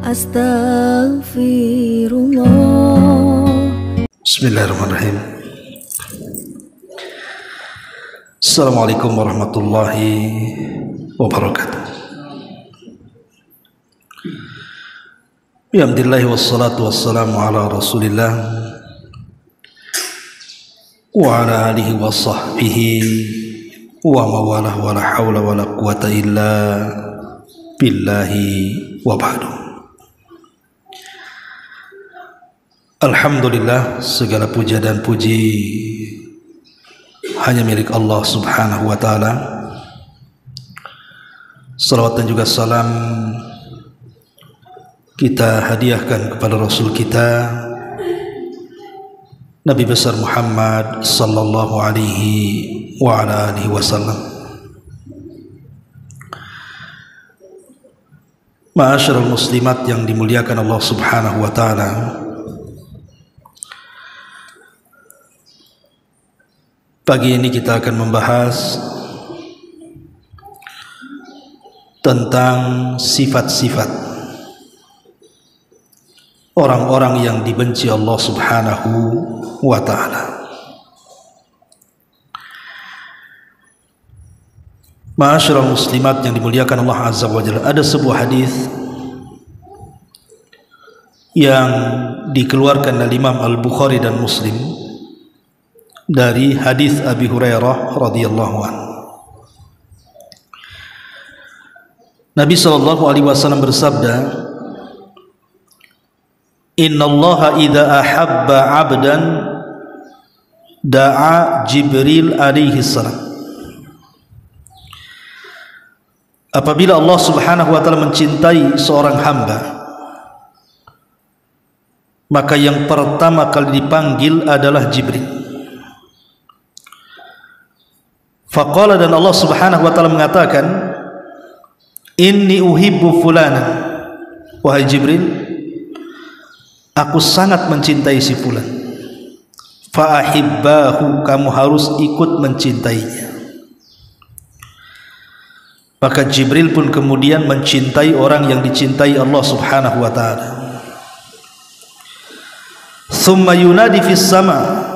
Astaghfirullah. Bismillahirrahmanirrahim. Assalamualaikum warahmatullahi wabarakatuh. Alhamdulillah wassalatu wassalamu ala Rasulillah wa ala alihi wa sahbihi wa mawalah wa la hawla wa la quwata illa billahi wa ba'du. Alhamdulillah, segala puja dan puji hanya milik Allah subhanahu wa ta'ala. Salawat dan juga salam kita hadiahkan kepada Rasul kita Nabi besar Muhammad sallallahu alaihi wa ala alihi wasallam. Ma'asyiral muslimat yang dimuliakan Allah subhanahu wa ta'ala, pagi ini kita akan membahas tentang sifat-sifat orang-orang yang dibenci Allah subhanahu wa ta'ala. Ma'asyiral muslimat yang dimuliakan Allah azza wa jalla, ada sebuah hadis yang dikeluarkan oleh Imam Al-Bukhari dan Muslim dari hadis Abi Hurairah radhiyallahu anhu. Nabi sallallahu alaihi wasallam bersabda, "Innallaha idza ahabba 'abdan da'a Jibril alaihi salam." Apabila Allah subhanahu wa ta'ala mencintai seorang hamba, maka yang pertama kali dipanggil adalah Jibril. Faqala, dan Allah subhanahu wa ta'ala mengatakan, "Inni uhibbu fulanan." Wahai Jibril, aku sangat mencintai si fulan. Fa'ahibbahu, kamu harus ikut mencintainya. Maka Jibril pun kemudian mencintai orang yang dicintai Allah subhanahu wa ta'ala. Thumma yunadi fis sama.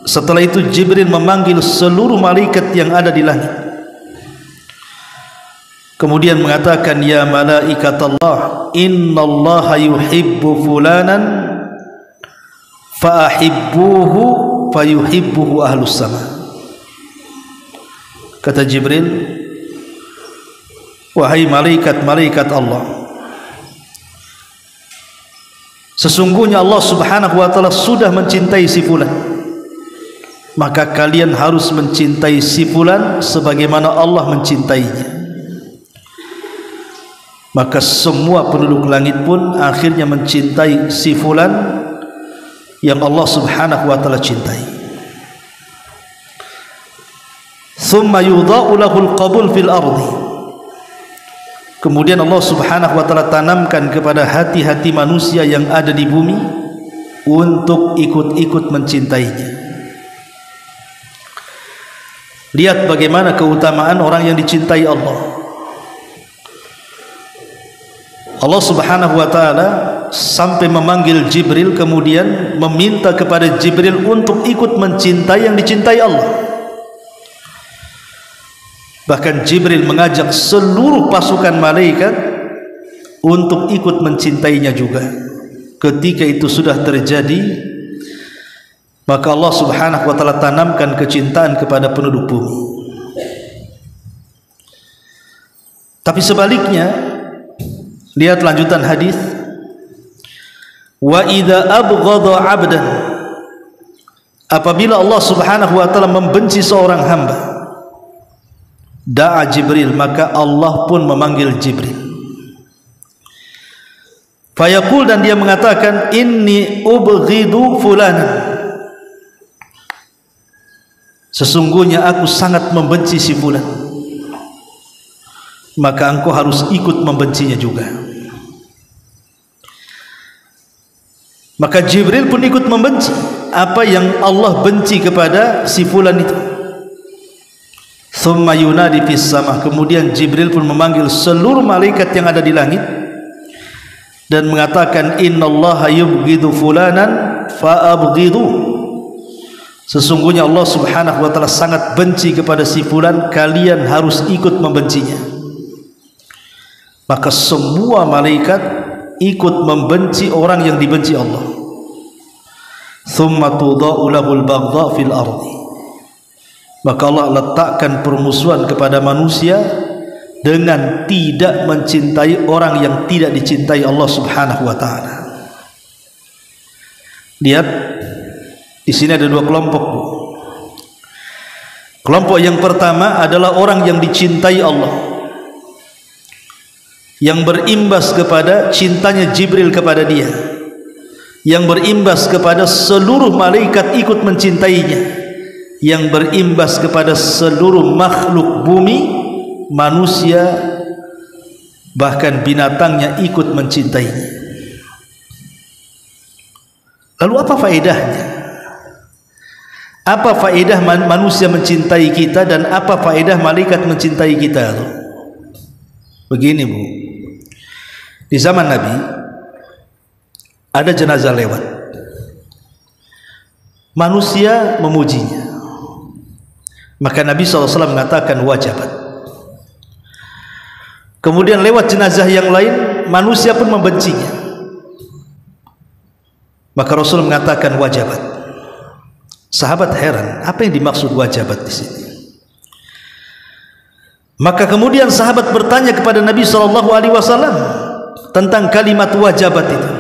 Setelah itu Jibril memanggil seluruh malaikat yang ada di langit, kemudian mengatakan, "Ya malaikat Allah, innallaha yuhibbu fulanan fa'ahibbuhu fayuhibbuhu ahlus sama." Kata Jibril, "Wahai malaikat-malaikat Allah, sesungguhnya Allah subhanahu wa ta'ala sudah mencintai si fulan, maka kalian harus mencintai si fulan sebagaimana Allah mencintainya." Maka semua penduduk langit pun akhirnya mencintai si fulan yang Allah subhanahu wa ta'ala cintai. Thumma yudha'u lahul qabul fil ardi. Kemudian Allah subhanahu wa ta'ala tanamkan kepada hati-hati manusia yang ada di bumi untuk ikut-ikut mencintainya. Lihat bagaimana keutamaan orang yang dicintai Allah. Allah subhanahu wa ta'ala sampai memanggil Jibril, kemudian meminta kepada Jibril untuk ikut mencintai yang dicintai Allah. Bahkan Jibril mengajak seluruh pasukan malaikat untuk ikut mencintainya juga. Ketika itu sudah terjadi, maka Allah subhanahu wa ta'ala tanamkan kecintaan kepada penduduk bumi. Tapi sebaliknya, lihat lanjutan hadis, "Wa idza abghadha 'abdan." Apabila Allah subhanahu wa ta'ala membenci seorang hamba, da'a Jibril, maka Allah pun memanggil Jibril. Fayaqul, dan dia mengatakan, "Inni ubghidu fulanan." Sesungguhnya aku sangat membenci si fulan, maka engkau harus ikut membencinya juga. Maka Jibril pun ikut membenci apa yang Allah benci kepada si fulan itu. Thumma yunadi fis sama. Kemudian Jibril pun memanggil seluruh malaikat yang ada di langit dan mengatakan innallaha yubghidu fulanan fa'abghidu, sesungguhnya Allah subhanahu wa ta'ala sangat benci kepada si fulan, kalian harus ikut membencinya. Maka semua malaikat ikut membenci orang yang dibenci Allah. Thumma tudha'u lahul baghdha fil ardi, maka Allah letakkan permusuhan kepada manusia dengan tidak mencintai orang yang tidak dicintai Allah subhanahu wa ta'ala. Lihat, di sini ada dua kelompok. Kelompok yang pertama adalah orang yang dicintai Allah, yang berimbas kepada cintanya Jibril kepada dia, yang berimbas kepada seluruh malaikat ikut mencintainya, yang berimbas kepada seluruh makhluk bumi, manusia, bahkan binatangnya ikut mencintainya. Lalu apa faedahnya? Apa faedah manusia mencintai kita dan apa faedah malaikat mencintai kita? Begini Bu, di zaman Nabi ada jenazah lewat, manusia memujinya, maka Nabi SAW mengatakan wajabat. Kemudian lewat jenazah yang lain, manusia pun membencinya, maka Rasul mengatakan wajabat. Sahabat heran, apa yang dimaksud wajabat di sini? Maka kemudian sahabat bertanya kepada Nabi SAW tentang kalimat wajabat itu.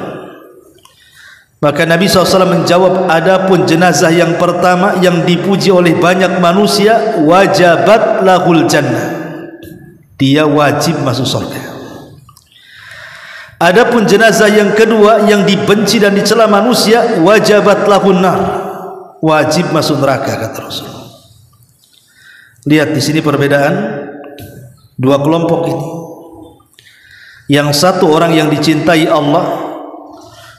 Maka Nabi SAW menjawab, adapun jenazah yang pertama yang dipuji oleh banyak manusia, wajabat lahul jannah, dia wajib masuk surga. Adapun jenazah yang kedua yang dibenci dan dicela manusia, wajabat lahun nar, wajib masuk neraka, kata Rasul. Lihat di sini perbedaan dua kelompok ini. Yang satu orang yang dicintai Allah,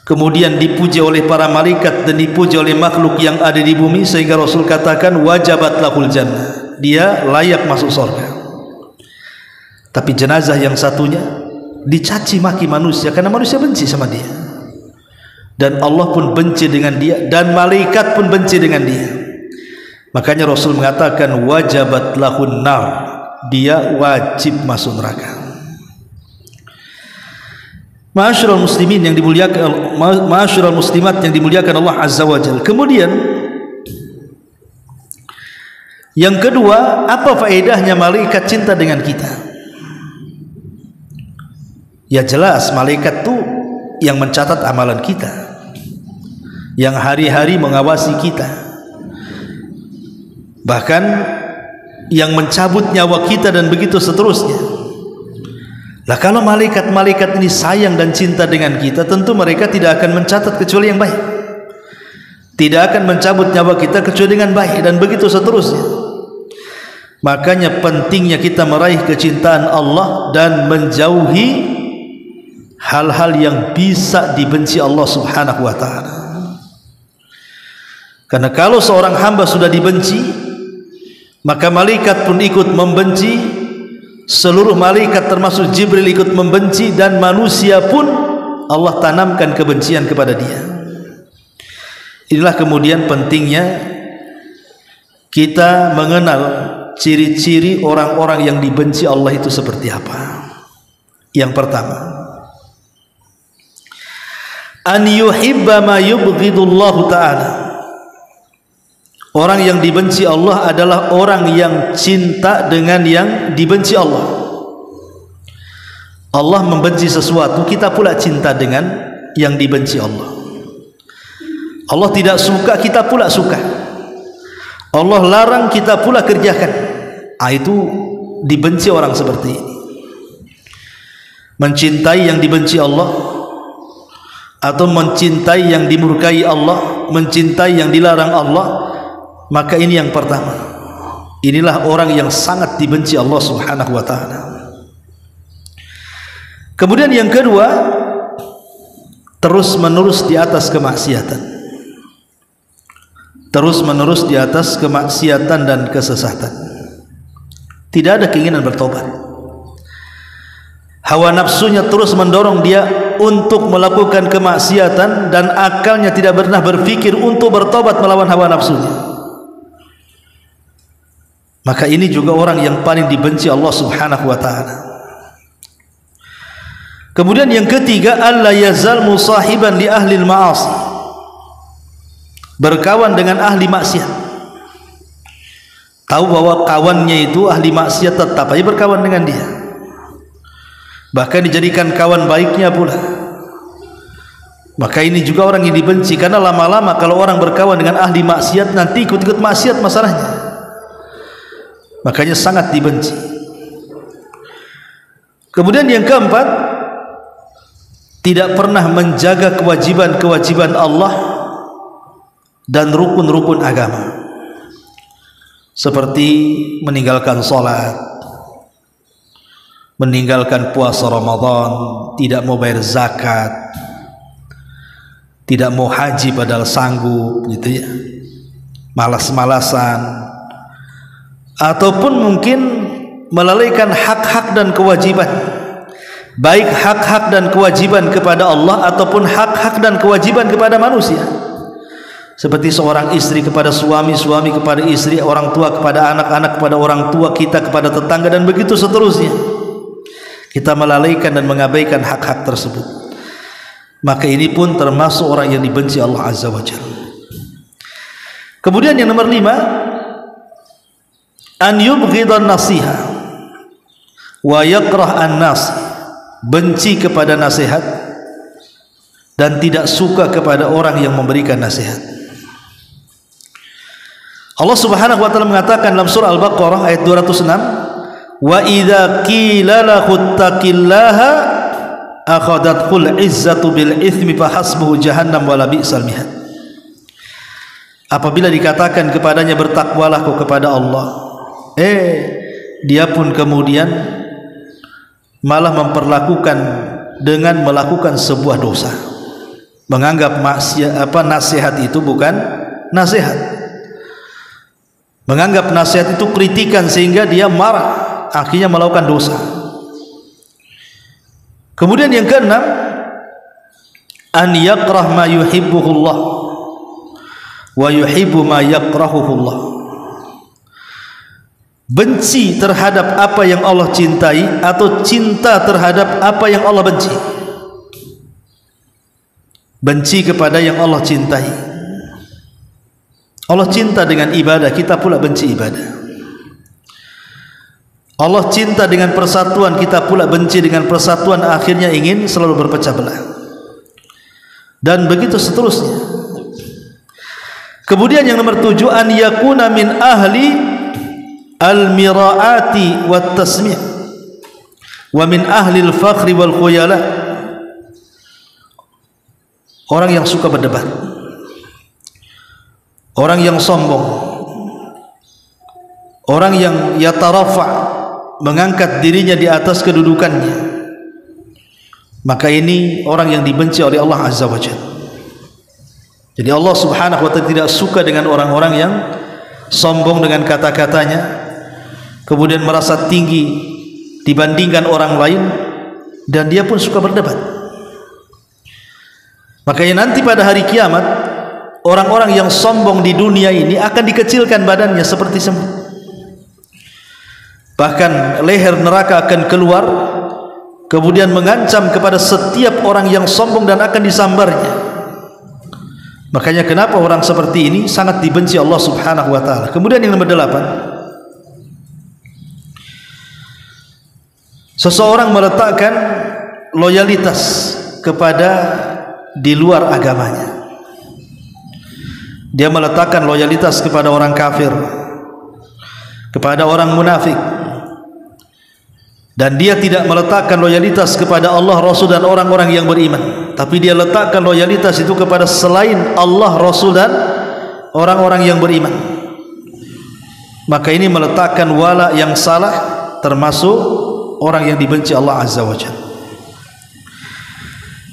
kemudian dipuji oleh para malaikat dan dipuji oleh makhluk yang ada di bumi, sehingga Rasul katakan wajabat lahul jannah, dia layak masuk surga. Tapi jenazah yang satunya dicaci maki manusia karena manusia benci sama dia, dan Allah pun benci dengan dia, dan malaikat pun benci dengan dia. Makanya Rasul mengatakan wajabat lahun nar, dia wajib masuk neraka. Ma'asyiral muslimin yang dimuliakan, ma'asyiral muslimat yang dimuliakan Allah Azza wa Jalla. Kemudian yang kedua, apa faedahnya malaikat cinta dengan kita? Ya jelas, malaikat itu yang mencatat amalan kita, yang hari-hari mengawasi kita, bahkan yang mencabut nyawa kita dan begitu seterusnya. Lah kalau malaikat-malaikat ini sayang dan cinta dengan kita, tentu mereka tidak akan mencatat kecuali yang baik, tidak akan mencabut nyawa kita kecuali dengan baik, dan begitu seterusnya. Makanya pentingnya kita meraih kecintaan Allah dan menjauhi hal-hal yang bisa dibenci Allah subhanahu wa ta'ala. Karena kalau seorang hamba sudah dibenci, maka malaikat pun ikut membenci, seluruh malaikat termasuk Jibril ikut membenci, dan manusia pun Allah tanamkan kebencian kepada dia. Inilah kemudian pentingnya kita mengenal ciri-ciri orang-orang yang dibenci Allah itu seperti apa. Yang pertama, an yuhibba ma yubghidullahu ta'ala. Orang yang dibenci Allah adalah orang yang cinta dengan yang dibenci Allah. Allah membenci sesuatu, kita pula cinta dengan yang dibenci Allah. Allah tidak suka, kita pula suka. Allah larang, kita pula kerjakan. Itu dibenci orang seperti ini. Mencintai yang dibenci Allah, atau mencintai yang dimurkai Allah, mencintai yang dilarang Allah, maka ini yang pertama. Inilah orang yang sangat dibenci Allah subhanahu wa ta'ala. Kemudian yang kedua, terus menerus di atas kemaksiatan, terus menerus di atas kemaksiatan dan kesesatan, tidak ada keinginan bertobat. Hawa nafsunya terus mendorong dia untuk melakukan kemaksiatan dan akalnya tidak pernah berpikir untuk bertobat melawan hawa nafsunya, maka ini juga orang yang paling dibenci Allah Subhanahu wa ta'ala. Kemudian yang ketiga, alla yazal musahiban li ahli al-ma'asi, berkawan dengan ahli maksiat. Tahu bahwa kawannya itu ahli maksiat, tetap aja berkawan dengan dia, bahkan dijadikan kawan baiknya pula. Maka ini juga orang yang dibenci, karena lama-lama kalau orang berkawan dengan ahli maksiat nanti ikut-ikut maksiat masalahnya, makanya sangat dibenci. Kemudian yang keempat, tidak pernah menjaga kewajiban-kewajiban Allah dan rukun-rukun agama, seperti meninggalkan sholat, meninggalkan puasa Ramadan, tidak mau bayar zakat, tidak mau haji padahal sanggup, gitu ya, malas-malasan, ataupun mungkin melalaikan hak-hak dan kewajiban, baik hak-hak dan kewajiban kepada Allah ataupun hak-hak dan kewajiban kepada manusia, seperti seorang istri kepada suami, suami kepada istri, orang tua kepada anak, anak kepada orang tua, kita kepada tetangga, dan begitu seterusnya. Kita melalaikan dan mengabaikan hak-hak tersebut, maka ini pun termasuk orang yang dibenci Allah Azza wa Jalla. Kemudian yang nomor 5, an yubghidan nasiha wa yakrah an-nas, benci kepada nasihat dan tidak suka kepada orang yang memberikan nasihat. Allah Subhanahu wa ta'ala mengatakan dalam surah Al-Baqarah ayat 206, wa idza qila lahu taqillaha akhadathul izzatu bil itsmi fahasbuhu jahannam wala bi'sal mihad. Apabila dikatakan kepadanya bertakwalah kau kepada Allah, dia pun kemudian malah memperlakukan dengan melakukan sebuah dosa, menganggap nasihat itu bukan nasihat, menganggap nasihat itu kritikan sehingga dia marah, akhirnya melakukan dosa. Kemudian yang keenam, an yakrah ma yuhibbuhullah wa yuhibbu ma yakrahuhullah, benci terhadap apa yang Allah cintai atau cinta terhadap apa yang Allah benci. Benci kepada yang Allah cintai. Allah cinta dengan ibadah, kita pula benci ibadah. Allah cinta dengan persatuan, kita pula benci dengan persatuan, akhirnya ingin selalu berpecah belah, dan begitu seterusnya. Kemudian yang nomor 7, an yakuna min ahli al-mira'ati wat tasmi' wa min ahli al-fakhri wal khuyala, orang yang suka berdebat, orang yang sombong, orang yang yatarafa, mengangkat dirinya di atas kedudukannya, maka ini orang yang dibenci oleh Allah Azza wa Jalla. Jadi Allah Subhanahu wa ta'ala tidak suka dengan orang-orang yang sombong dengan kata-katanya, kemudian merasa tinggi dibandingkan orang lain, dan dia pun suka berdebat. Makanya nanti pada hari kiamat, orang-orang yang sombong di dunia ini akan dikecilkan badannya seperti semut. Bahkan leher neraka akan keluar, kemudian mengancam kepada setiap orang yang sombong dan akan disambarnya. Makanya kenapa orang seperti ini sangat dibenci Allah Subhanahu wa ta'ala. Kemudian yang nomor 8, seseorang meletakkan loyalitas kepada di luar agamanya. Dia meletakkan loyalitas kepada orang kafir, kepada orang munafik, dan dia tidak meletakkan loyalitas kepada Allah, Rasul, dan orang-orang yang beriman, tapi dia letakkan loyalitas itu kepada selain Allah, Rasul, dan orang-orang yang beriman. Maka ini meletakkan wala yang salah, termasuk orang yang dibenci Allah Azza wa Jalla.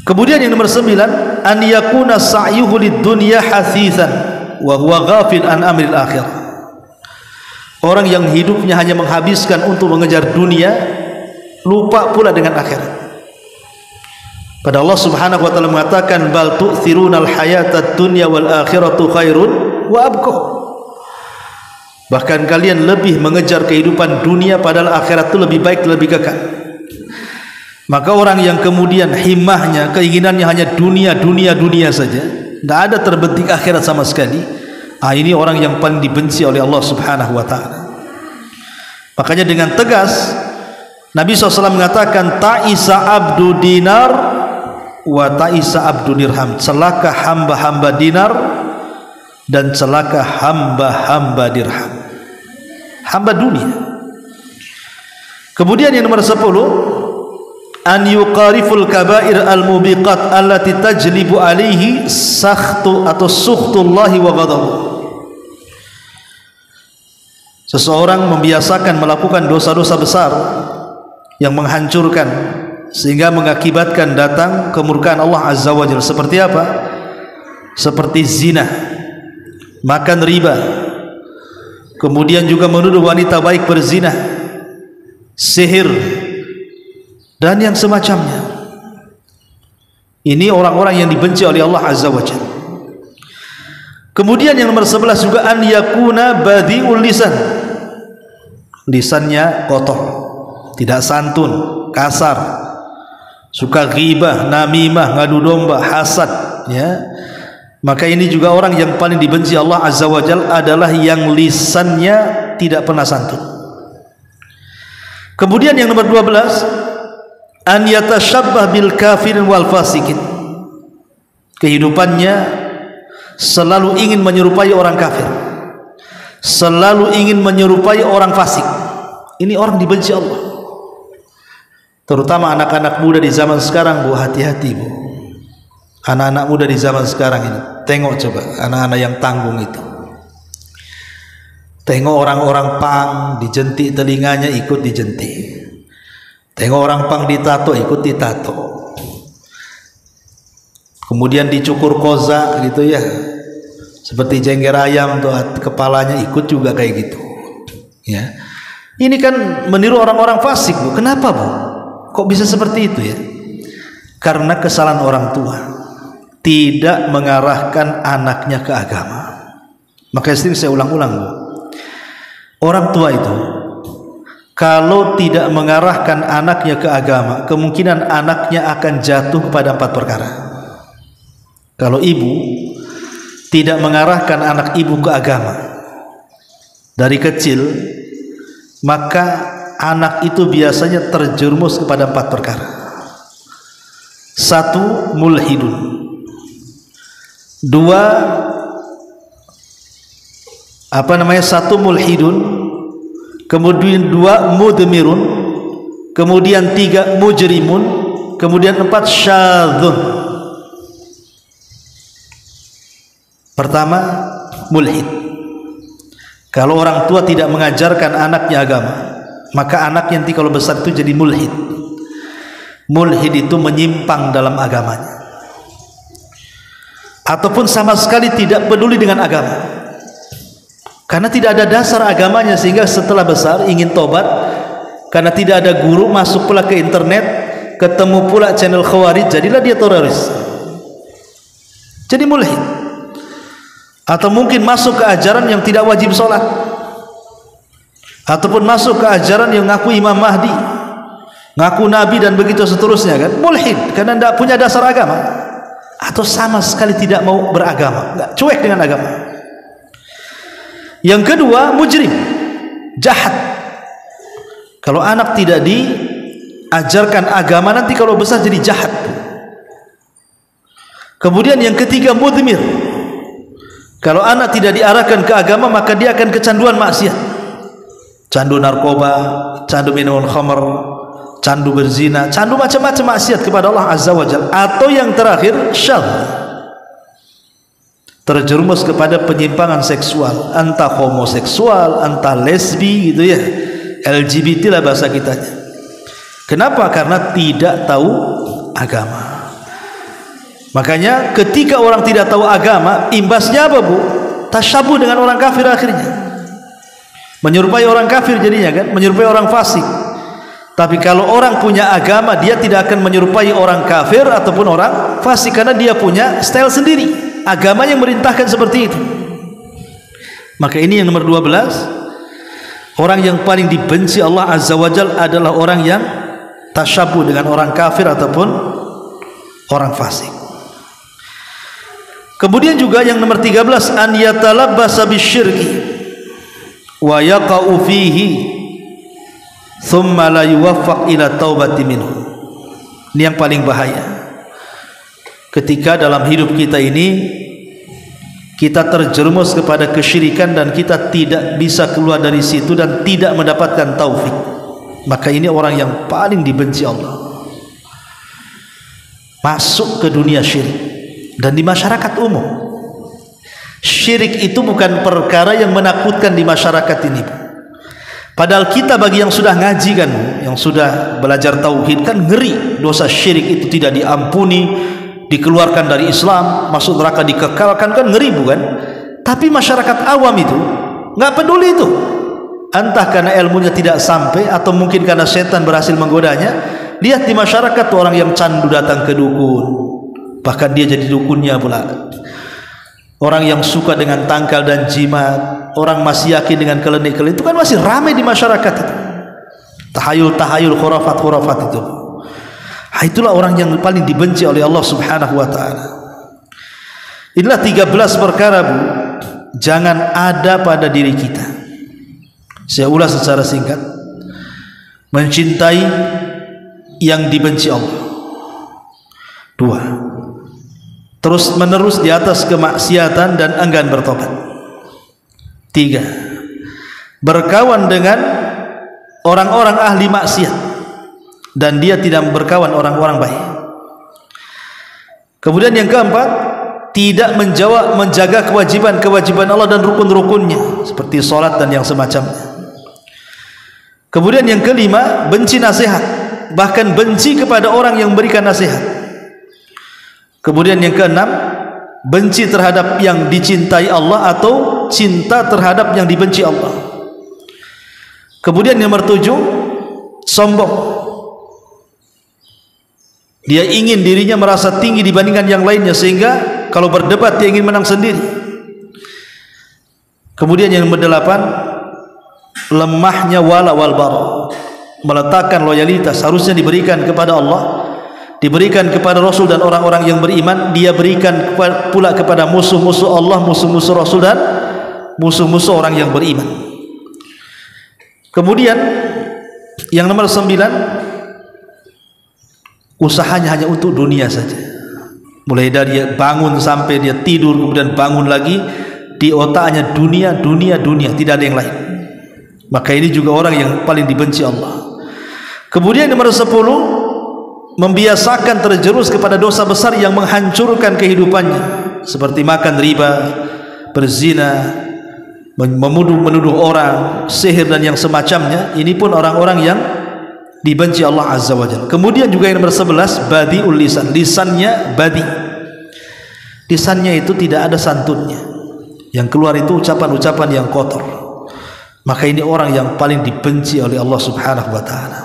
Kemudian yang nomor 9, an yakuna sa'yuhu lid-dunya hasithan wa huwa ghafil an amril akhirah, orang yang hidupnya hanya menghabiskan untuk mengejar dunia, lupa pula dengan akhirat. Pada Allah Subhanahu wa taala mengatakan bal tu'thirunal hayatad dunya wal akhiratu khairun wa abqa. Bahkan kalian lebih mengejar kehidupan dunia padahal akhirat itu lebih baik, lebih kekal. Maka orang yang kemudian himmahnya, keinginannya hanya dunia saja, tidak ada terbetik akhirat sama sekali, ini orang yang paling dibenci oleh Allah Subhanahu wa taala. Makanya dengan tegas Nabi SAW mengatakan ta'isa abdu dinar wa ta'isa abdu dirham. Celaka hamba-hamba dinar dan celaka hamba-hamba dirham, hamba dunia. Kemudian yang nomor 10, an yuqariful kabair al-mubiqat allati tajlibu alaihi sakhtu atau sukhtullahi wa ghadabuh. Seseorang membiasakan melakukan dosa-dosa besar yang menghancurkan sehingga mengakibatkan datang kemurkaan Allah Azza wa Jalla. Seperti apa? Seperti zina, makan riba, kemudian juga menuduh wanita baik berzina, sihir, dan yang semacamnya. Ini orang-orang yang dibenci oleh Allah Azza wa Jalla. Kemudian yang nomor 11 juga an yakuna badi'ul lisan. Lisannya kotor, tidak santun, kasar, suka ghibah, namimah, ngadu domba, hasad, ya. Maka ini juga orang yang paling dibenci Allah Azza wa Jalla adalah yang lisannya tidak pernah santun. Kemudian yang nomor 12, an yatashabbah bil kafirin wal fasikin. Kehidupannya selalu ingin menyerupai orang kafir, selalu ingin menyerupai orang fasik. Ini orang dibenci Allah. Terutama anak-anak muda di zaman sekarang, Bu, hati-hati, Bu. Anak-anak muda di zaman sekarang ini, tengok coba anak-anak yang tanggung itu. Tengok orang-orang pang dijentik telinganya, ikut dijentik. Tengok orang pang ditato, ikut ditato. Kemudian dicukur koza gitu ya, seperti jengger ayam tuh, kepalanya ikut juga kayak gitu, ya. Ini kan meniru orang-orang fasik, Bu. Kenapa, Bu? Kok bisa seperti itu ya? Karena kesalahan orang tua, tidak mengarahkan anaknya ke agama. Maka sering saya ulang-ulang, Bu. Orang tua itu kalau tidak mengarahkan anaknya ke agama, kemungkinan anaknya akan jatuh kepada 4 perkara. Kalau ibu tidak mengarahkan anak ibu ke agama dari kecil, maka anak itu biasanya terjerumus kepada 4 perkara. 1, mulhidun. 1 mulhidun, kemudian 2 mudmirun, kemudian 3 mujrimun, kemudian 4 syadzun. Pertama, mulhid. Kalau orang tua tidak mengajarkan anaknya agama, maka anaknya nanti kalau besar itu jadi mulhid. Mulhid itu menyimpang dalam agamanya, ataupun sama sekali tidak peduli dengan agama, karena tidak ada dasar agamanya, sehingga setelah besar ingin tobat, karena tidak ada guru, masuk pula ke internet, ketemu pula channel khawarij, jadilah dia teroris, jadi mulhid. Atau mungkin masuk ke ajaran yang tidak wajib sholat, ataupun masuk ke ajaran yang ngaku Imam Mahdi, ngaku Nabi, dan begitu seterusnya, kan? Mulhid, karena tidak punya dasar agama, atau sama sekali tidak mau beragama, nggak, cuek dengan agama. Yang kedua, mujrim, jahat. Kalau anak tidak diajarkan agama, nanti kalau besar jadi jahat. Kemudian yang ketiga, mudmir. Kalau anak tidak diarahkan ke agama, maka dia akan kecanduan maksiat, candu narkoba, candu minuman khamr, candu berzina, candu macam-macam maksiat kepada Allah Azza wa Jalla. Atau yang terakhir, syadz, terjerumus kepada penyimpangan seksual, entah homoseksual, entah lesbi gitu ya, LGBT lah bahasa kitanya. Kenapa? Karena tidak tahu agama. Makanya ketika orang tidak tahu agama, imbasnya apa, Bu? Tasyabuh dengan orang kafir akhirnya. Menyerupai orang kafir jadinya, kan? Menyerupai orang fasik. Tapi kalau orang punya agama, dia tidak akan menyerupai orang kafir ataupun orang fasik, karena dia punya style sendiri. Agama yang merintahkan seperti itu. Maka ini yang nomor 12. Orang yang paling dibenci Allah Azza wa Jalla adalah orang yang tasyabuh dengan orang kafir ataupun orang fasik. Kemudian juga yang nomor 13, an yatalabbasa bisyirki wa yaqa'u fihi thumma la yuwaffaq ila taubati minhu. Ini yang paling bahaya. Ketika dalam hidup kita ini kita terjerumus kepada kesyirikan dan kita tidak bisa keluar dari situ dan tidak mendapatkan taufik, maka ini orang yang paling dibenci Allah. Masuk ke dunia syirik. Dan di masyarakat umum, syirik itu bukan perkara yang menakutkan di masyarakat ini. Padahal kita bagi yang sudah ngaji kan, yang sudah belajar tauhid kan ngeri. Dosa syirik itu tidak diampuni, dikeluarkan dari Islam, masuk neraka dikekalkan, kan ngeri bukan? Tapi masyarakat awam itu nggak peduli itu. Entah karena ilmunya tidak sampai atau mungkin karena setan berhasil menggodanya. Lihat di masyarakat orang yang candu datang ke dukun, bahkan dia jadi dukunnya pula. Orang yang suka dengan tangkal dan jimat, orang masih yakin dengan kelenik-kelenik, itu kan masih ramai di masyarakat itu. Tahayul-tahayul, khurafat-khurafat itu. Itulah orang yang paling dibenci oleh Allah Subhanahu wa taala. Inilah 13 perkara, Bu, jangan ada pada diri kita. Saya ulas secara singkat. Mencintai yang dibenci Allah. 2. Terus menerus di atas kemaksiatan dan enggan bertobat. 3. Berkawan dengan orang-orang ahli maksiat dan dia tidak berkawan orang-orang baik. Kemudian yang keempat, tidak menjaga kewajiban-kewajiban Allah dan rukun-rukunnya seperti salat dan yang semacamnya. Kemudian yang kelima, benci nasihat, bahkan benci kepada orang yang memberikan nasihat. Kemudian yang keenam, benci terhadap yang dicintai Allah atau cinta terhadap yang dibenci Allah. Kemudian yang nomor 7, sombong. Dia ingin dirinya merasa tinggi dibandingkan yang lainnya, sehingga kalau berdebat dia ingin menang sendiri. Kemudian yang nomor 8, lemahnya wala wal bara, meletakkan loyalitas harusnya diberikan kepada Allah, diberikan kepada Rasul dan orang-orang yang beriman, dia berikan pula kepada musuh-musuh Allah, musuh-musuh Rasul dan musuh-musuh orang yang beriman. Kemudian yang nomor 9, usahanya hanya untuk dunia saja. Mulai dari dia bangun sampai dia tidur, kemudian bangun lagi, di otaknya dunia, dunia, dunia, tidak ada yang lain. Maka ini juga orang yang paling dibenci Allah. Kemudian nomor 10, membiasakan terjerumus kepada dosa besar yang menghancurkan kehidupannya, seperti makan riba, berzina, menuduh orang, sihir dan yang semacamnya. Ini pun orang-orang yang dibenci Allah Azza wa Jalla. Kemudian juga yang nomor 11, badiul lisan, lisannya badi. Lisannya itu tidak ada santunnya, yang keluar itu ucapan-ucapan yang kotor. Maka ini orang yang paling dibenci oleh Allah Subhanahu wa taala.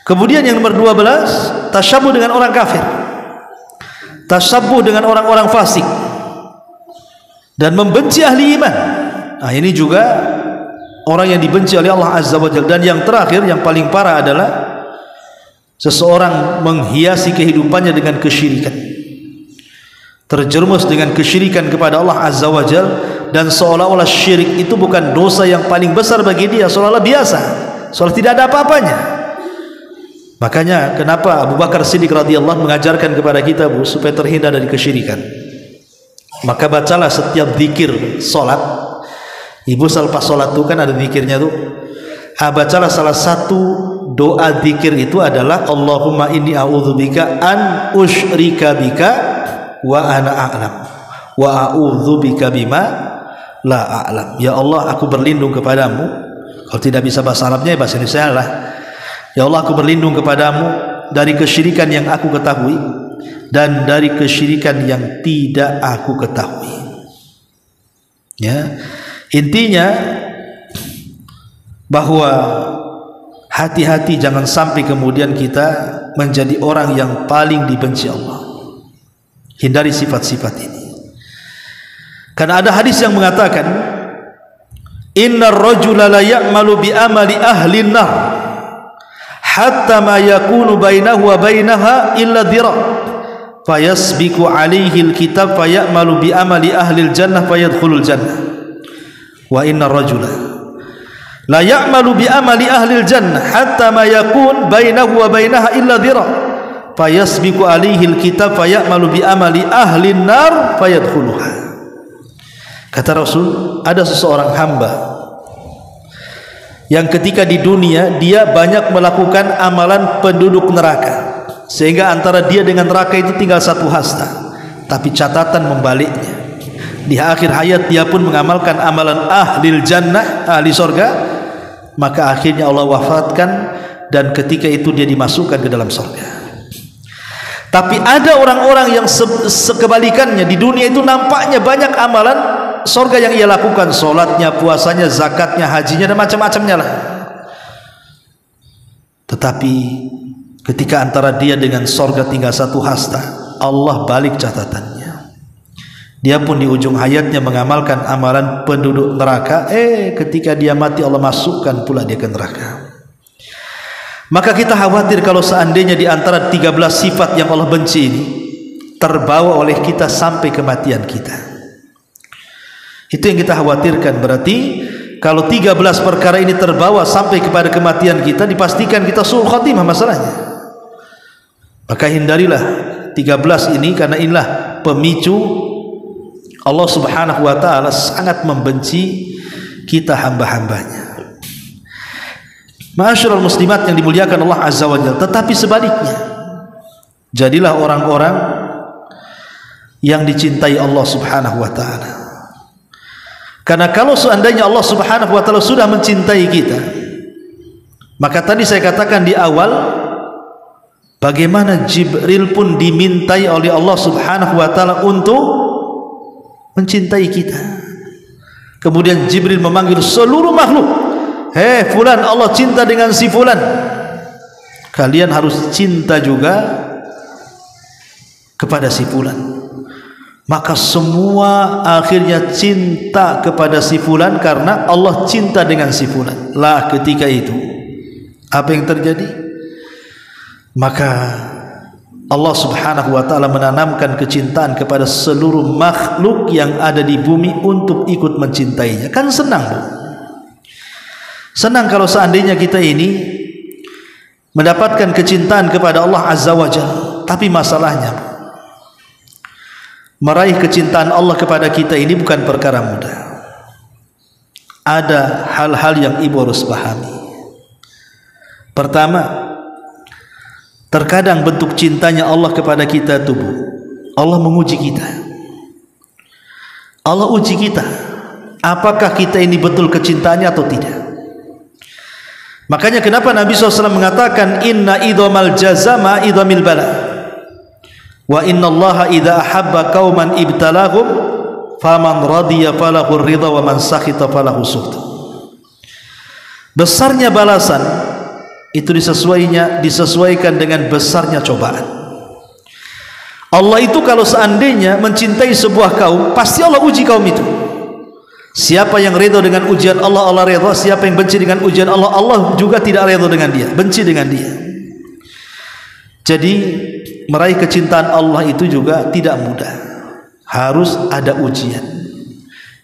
Kemudian yang nomor 12, tasyabuh dengan orang kafir, tasyabuh dengan orang-orang fasik, dan membenci ahli iman. Nah, ini juga orang yang dibenci oleh Allah Azza wa Jalla. Dan yang terakhir, yang paling parah adalah seseorang menghiasi kehidupannya dengan kesyirikan, terjerumus dengan kesyirikan kepada Allah Azza wa Jalla, dan seolah-olah syirik itu bukan dosa yang paling besar bagi dia, seolah-olah biasa, seolah tidak ada apa-apanya. Makanya kenapa Abu Bakar Siddiq radhiyallahu mengajarkan kepada kita, Bu, supaya terhindar dari kesyirikan. Maka bacalah setiap zikir solat. Ibu selepas solat itu kan ada zikirnya tuh. Bacalah salah satu doa zikir itu adalah Allahumma inni a'udzubika an usyrika bika wa ana a'lam wa a'udzubika bima la a'lam. Ya Allah, aku berlindung kepadamu. Kalau tidak bisa bahasa Arabnya, bahasa Indonesia lah. Ya Allah, aku berlindung kepadamu dari kesyirikan yang aku ketahui dan dari kesyirikan yang tidak aku ketahui. Ya, intinya bahwa Hati-hati jangan sampai kemudian kita menjadi orang yang paling dibenci Allah. Hindari sifat-sifat ini. Karena ada hadis yang mengatakan, innar rajula la ya'malu bi amali ahli an-nar hatta ma yakunu bainahu wa bainaha illa dhira' fayasbiqu alaihi al-kitab fayamalu bi amali ahli al-jannah fayadkhulul jannah. Wa innar rajula la ya'malu bi amali ahli al-jannah hatta ma yakun bainahu wa bainaha illa dhira' fayasbiqu alaihi al-kitab fayamalu bi amali ahli an-nar fayadkhuluha. Kata Rasul, ada seseorang hamba yang ketika di dunia dia banyak melakukan amalan penduduk neraka, sehingga antara dia dengan neraka itu tinggal satu hasta. Tapi catatan membaliknya, di akhir hayat dia pun mengamalkan amalan ahlil jannah, ahli surga, maka akhirnya Allah wafatkan dan ketika itu dia dimasukkan ke dalam surga. Tapi ada orang-orang yang sekebalikannya, di dunia itu nampaknya banyak amalan surga yang ia lakukan, solatnya, puasanya, zakatnya, hajinya, dan macam-macamnya lah. Tetapi ketika antara dia dengan surga tinggal satu hasta, Allah balik catatannya. Dia pun di ujung hayatnya mengamalkan amalan penduduk neraka. Ketika dia mati Allah masukkan pula dia ke neraka. Maka kita khawatir kalau seandainya di antara 13 sifat yang Allah benci ini terbawa oleh kita sampai kematian kita. Itu yang kita khawatirkan. Berarti kalau 13 perkara ini terbawa sampai kepada kematian kita, dipastikan kita su'ul khatimah masalahnya. Maka hindarilah 13 ini, karena inilah pemicu Allah subhanahu wa ta'ala sangat membenci kita hamba-hambanya. Ma'asyiral muslimat yang dimuliakan Allah azza wa jalla. Tetapi sebaliknya, jadilah orang-orang yang dicintai Allah subhanahu wa ta'ala. Karena kalau seandainya Allah subhanahu wa ta'ala sudah mencintai kita, maka tadi saya katakan di awal, bagaimana Jibril pun dimintai oleh Allah subhanahu wa ta'ala untuk mencintai kita. Kemudian Jibril memanggil seluruh makhluk, hei fulan, Allah cinta dengan si fulan, kalian harus cinta juga kepada si fulan. Maka semua akhirnya cinta kepada si fulan karena Allah cinta dengan si fulan. Lah ketika itu apa yang terjadi? Maka Allah subhanahu wa ta'ala menanamkan kecintaan kepada seluruh makhluk yang ada di bumi untuk ikut mencintainya. Kan senang, Bu? Senang kalau seandainya kita ini mendapatkan kecintaan kepada Allah azza wa jalla. Tapi masalahnya, meraih kecintaan Allah kepada kita ini bukan perkara mudah. Ada hal-hal yang ibu harus pahami. Pertama, terkadang bentuk cintanya Allah kepada kita itu, Allah menguji kita. Allah uji kita, apakah kita ini betul kecintaannya atau tidak. Makanya kenapa Nabi SAW mengatakan inna idhamal jazama idhamil bala, wa inna allaha idha ahabba qauman ibtalahum faman radiya falahu ridha wa man sakhita falahu sukhtu. Besarnya balasan itu disesuaikan dengan besarnya cobaan. Allah itu kalau seandainya mencintai sebuah kaum, pasti Allah uji kaum itu. Siapa yang ridha dengan ujian Allah, Allah ridha. Siapa yang benci dengan ujian Allah, Allah juga tidak ridha dengan dia, benci dengan dia. Jadi meraih kecintaan Allah itu juga tidak mudah. Harus ada ujian.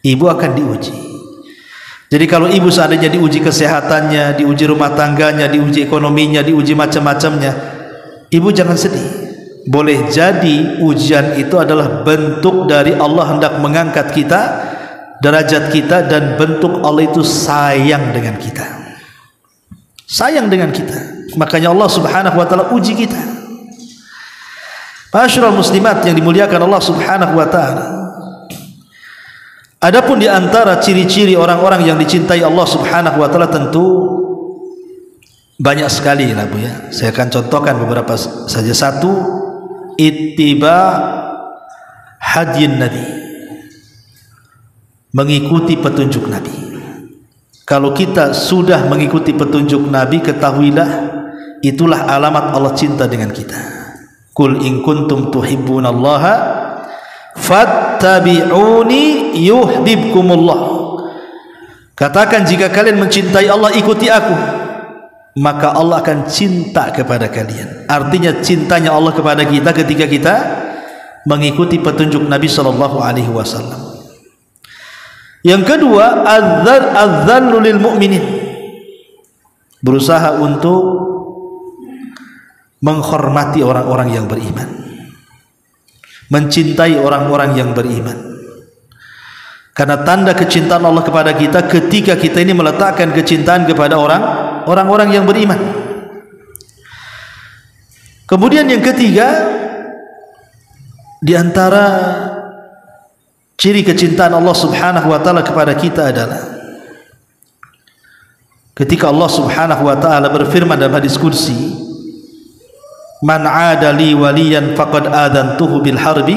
Ibu akan diuji. Jadi kalau ibu seandainya diuji kesehatannya, diuji rumah tangganya, diuji ekonominya, diuji macam-macamnya, ibu jangan sedih. Boleh jadi ujian itu adalah bentuk dari Allah hendak mengangkat kita, derajat kita, dan bentuk Allah itu sayang dengan kita. Sayang dengan kita. Makanya Allah subhanahu wa ta'ala uji kita. Ma'asyiral muslimat yang dimuliakan Allah subhanahu wa ta'ala. Adapun di antara ciri-ciri orang-orang yang dicintai Allah subhanahu wa ta'ala tentu banyak sekali lah, Bu, ya. Saya akan contohkan beberapa saja. Satu, ittiba hadyin Nabi, mengikuti petunjuk Nabi. Kalau kita sudah mengikuti petunjuk Nabi, ketahuilah itulah alamat Allah cinta dengan kita. Qul in kuntum tuhibbunallaha fattabi'uni yuhibbukumullah. Katakan, jika kalian mencintai Allah, ikuti aku, maka Allah akan cinta kepada kalian. Artinya cintanya Allah kepada kita ketika kita mengikuti petunjuk Nabi sallallahu alaihi wasallam. Yang kedua, adzallu lil mu'minin, berusaha untuk menghormati orang-orang yang beriman, mencintai orang-orang yang beriman. Karena tanda kecintaan Allah kepada kita ketika kita ini meletakkan kecintaan kepada orang-orang yang beriman. Kemudian yang ketiga, di antara ciri kecintaan Allah Subhanahu wa taala kepada kita adalah ketika Allah Subhanahu wa taala berfirman dalam hadis qudsi, "Man 'ada li waliyan faqad adantuhu bil harbi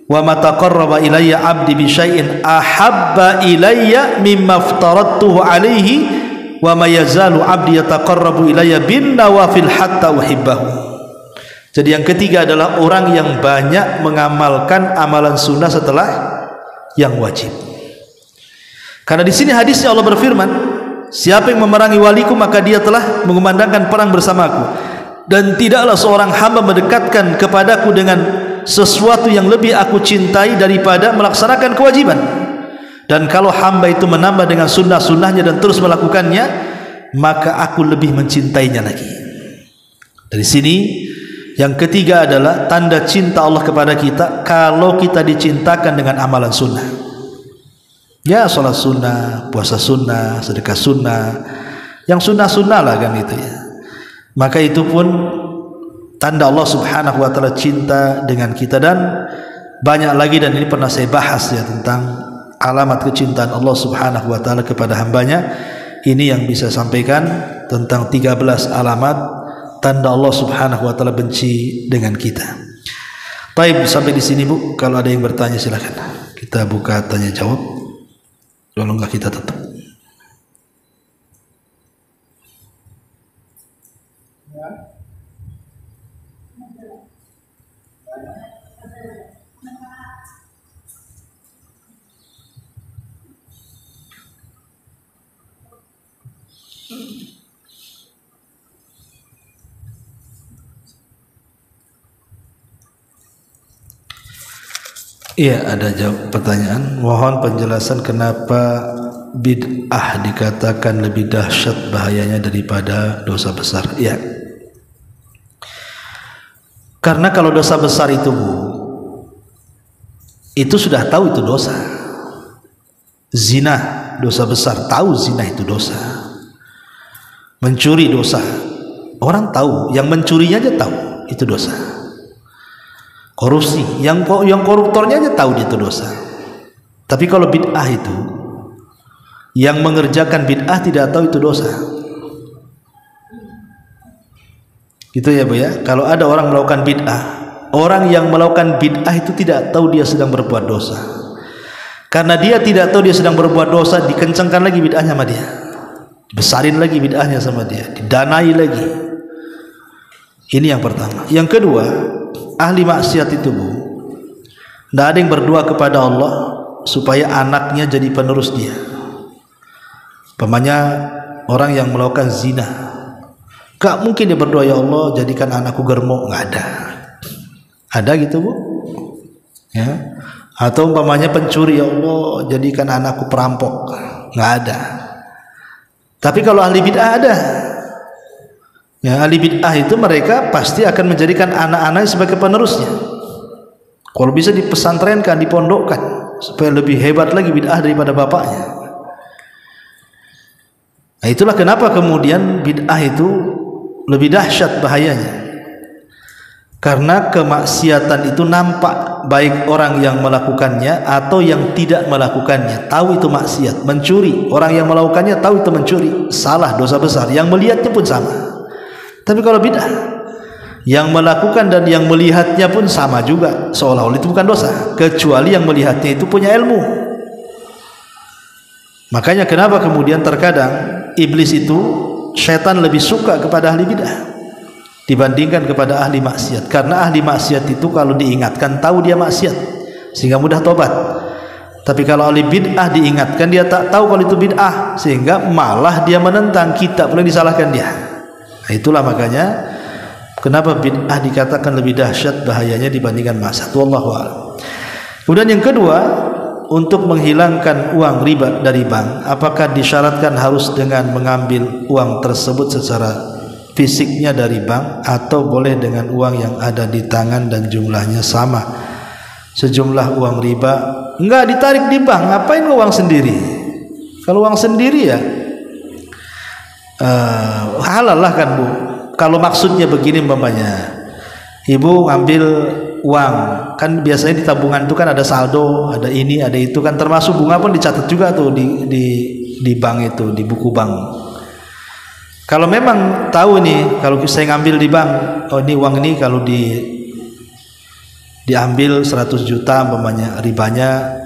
wa ma taqarraba ilayya 'abdi bi syai'in ahabba ilayya mimma aftaradtuhu 'alaihi wa ma yazalu 'abdi yataqarrabu ilayya bin nawafil hatta uhibbahu." Jadi yang ketiga adalah orang yang banyak mengamalkan amalan sunnah setelah yang wajib. Karena di sini hadisnya Allah berfirman, siapa yang memerangi waliku maka dia telah mengumandangkan perang bersamaku, dan tidaklah seorang hamba mendekatkan kepadaku dengan sesuatu yang lebih aku cintai daripada melaksanakan kewajiban. Dan kalau hamba itu menambah dengan sunnah-sunnahnya dan terus melakukannya, maka aku lebih mencintainya lagi. Dari sini yang ketiga adalah tanda cinta Allah kepada kita kalau kita dicintakan dengan amalan sunnah. Ya, sholat sunnah, puasa sunnah, sedekah sunnah, yang sunnah-sunnah lah kan itu ya. Maka itu pun tanda Allah Subhanahu wa taala cinta dengan kita. Dan banyak lagi, dan ini pernah saya bahas ya, tentang alamat kecintaan Allah Subhanahu wa taala kepada hambanya. Ini yang bisa sampaikan tentang 13 alamat tanda Allah Subhanahu wa taala benci dengan kita. Baik, sampai di sini Bu. Kalau ada yang bertanya silakan. Kita buka tanya jawab. Kalau enggak kita tutup. Iya, ada jawab pertanyaan. Mohon penjelasan kenapa bid'ah dikatakan lebih dahsyat bahayanya daripada dosa besar. Iya. Karena kalau dosa besar itu Bu, itu sudah tahu itu dosa. Zina dosa besar, tahu zina itu dosa. Mencuri dosa, orang tahu, yang mencurinya aja tahu itu dosa. Korupsi, yang koruptornya aja tahu dia itu dosa. Tapi kalau bid'ah itu, yang mengerjakan bid'ah tidak tahu itu dosa. Gitu ya Bu ya. Kalau ada orang melakukan bid'ah, orang yang melakukan bid'ah itu tidak tahu dia sedang berbuat dosa. Karena dia tidak tahu dia sedang berbuat dosa, dikencangkan lagi bid'ahnya sama dia, besarin lagi bid'ahnya sama dia, didanai lagi. Ini yang pertama. Yang kedua, ahli maksiat itu Bu, tidak ada yang berdoa kepada Allah supaya anaknya jadi penerus dia. Umpamanya orang yang melakukan zina, gak mungkin dia berdoa, ya Allah jadikan anakku germo. Nggak ada. Ada gitu Bu ya. Atau umpamanya pencuri, ya Allah jadikan anakku perampok. Nggak ada. Tapi kalau ahli bid'ah ada. Ya, ahli bid'ah itu mereka pasti akan menjadikan anak-anaknya sebagai penerusnya. Kalau bisa dipesantrenkan, dipondokkan, supaya lebih hebat lagi bid'ah daripada bapaknya. Nah, itulah kenapa kemudian bid'ah itu lebih dahsyat bahayanya. Karena kemaksiatan itu nampak baik orang yang melakukannya atau yang tidak melakukannya. Tahu itu maksiat. Mencuri, orang yang melakukannya tahu itu mencuri, salah, dosa besar. Yang melihatnya pun sama. Tapi kalau bid'ah, yang melakukan dan yang melihatnya pun sama juga, seolah-olah itu bukan dosa, kecuali yang melihatnya itu punya ilmu. Makanya kenapa kemudian terkadang iblis itu, setan lebih suka kepada ahli bid'ah dibandingkan kepada ahli maksiat. Karena ahli maksiat itu kalau diingatkan tahu dia maksiat sehingga mudah tobat. Tapi kalau ahli bid'ah diingatkan dia tak tahu kalau itu bid'ah sehingga malah dia menentang, kita boleh disalahkan dia. Nah, itulah makanya kenapa bid'ah dikatakan lebih dahsyat bahayanya dibandingkan maksiat. Wallahu a'lam. Kemudian yang kedua, untuk menghilangkan uang riba dari bank, apakah disyaratkan harus dengan mengambil uang tersebut secara fisiknya dari bank atau boleh dengan uang yang ada di tangan dan jumlahnya sama sejumlah uang riba? Enggak ditarik di bank, ngapain uang sendiri? Kalau uang sendiri ya halal lah kan Bu. Kalau maksudnya begini umpamanya, ibu ngambil uang, kan biasanya di tabungan itu kan ada saldo, ada ini, ada itu kan, termasuk bunga pun dicatat juga tuh di bank itu, di buku bank. Kalau memang tahu nih, kalau saya ngambil di bank, oh ini uang ini kalau diambil 100 juta umpamanya, ribanya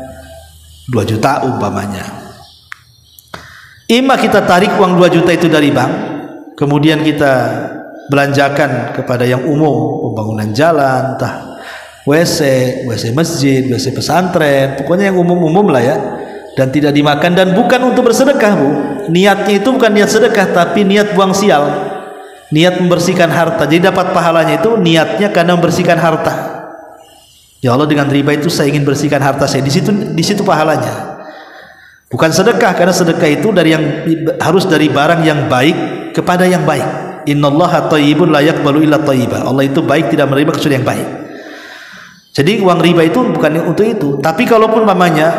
2 juta umpamanya. Ima kita tarik uang 2 juta itu dari bank, kemudian kita belanjakan kepada yang umum, pembangunan jalan, entah WC masjid, WC pesantren, pokoknya yang umum-umum lah ya, dan tidak dimakan, dan bukan untuk bersedekah Bu. Niatnya itu bukan niat sedekah, tapi niat buang sial, niat membersihkan harta. Jadi dapat pahalanya itu niatnya karena membersihkan harta. Ya Allah, dengan riba itu saya ingin bersihkan harta saya, di situ pahalanya. Bukan sedekah, karena sedekah itu harus dari barang yang baik kepada yang baik. Innallaha thayyibun la yaqbalu illa thayyiba. Allah itu baik, tidak menerima kecuali yang baik. Jadi uang riba itu bukan untuk itu. Tapi kalaupun mamanya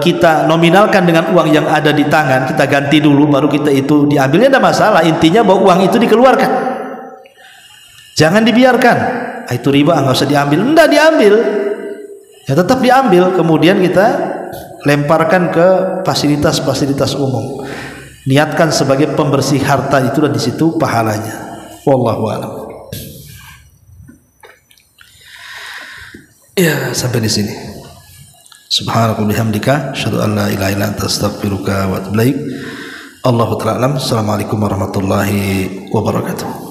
kita nominalkan dengan uang yang ada di tangan, kita ganti dulu baru kita itu diambilnya, ada masalah. Intinya bahwa uang itu dikeluarkan, jangan dibiarkan. Itu riba, nggak usah diambil. Enggak diambil, ya tetap diambil. Kemudian kita lemparkan ke fasilitas-fasilitas umum. Niatkan sebagai pembersih harta itu, dan di situ pahalanya. Wallahu a'lam. Ya, sampai di sini. Subhanakallahumma bihamdika, asyhadu an la ilaha illa anta, astaghfiruka wa atubu ilaik. Allahu ta'ala alam. Assalamualaikum warahmatullahi wabarakatuh.